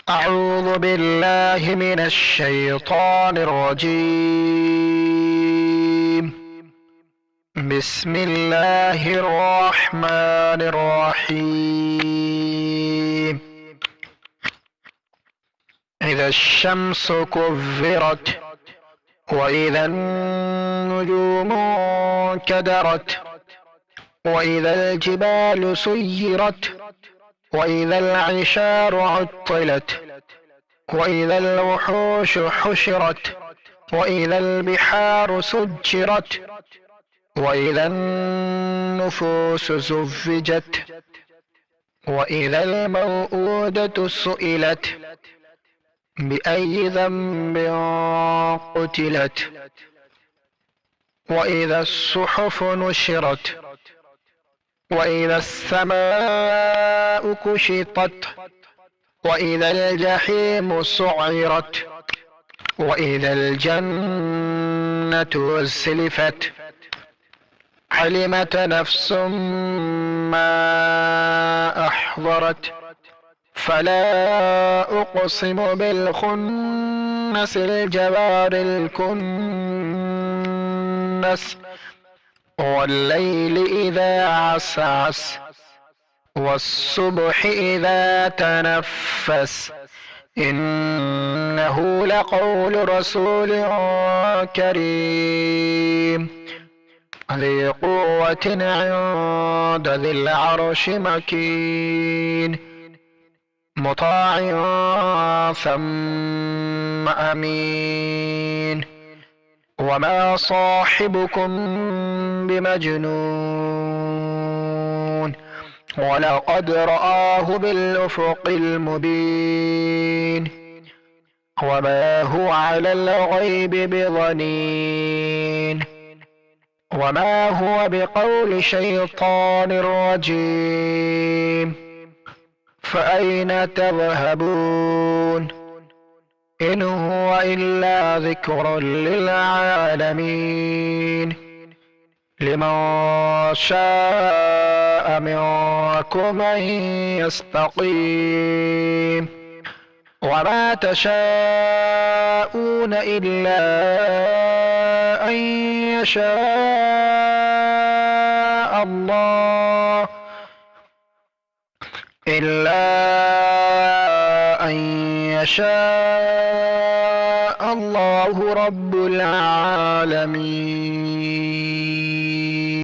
أعوذ بالله من الشيطان الرجيم. بسم الله الرحمن الرحيم. إذا الشمس كورت وإذا النجوم انكدرت وإذا الجبال سيرت وإذا العشار عطلت وإذا الوحوش حشرت وإذا البحار سجرت وإذا النفوس زوجت وإذا الموءودة سئلت بأي ذنب قتلت وإذا الصحف نشرت وإذا السماء كشطت وإذا الجحيم سعرت وإذا الجنة أزلفت علمت نفس ما أحضرت فلا أقسم بالخنس الجوار الكنس والليل إذا عسعس والصبح إذا تنفس إنه لقول رسول كريم ذي قوة عند ذي العرش مكين مطاع ثم أمين وما صاحبكم بمجنون ولقد رآه بالأفق المبين وما هو على الغيب بضنين وما هو بقول شيطان رجيم فأين تذهبون إن هو إلا ذكر للعالمين لمن شاء منكم أن يستقيم وما تشاءون إلا أن يشاء الله رب العالمين.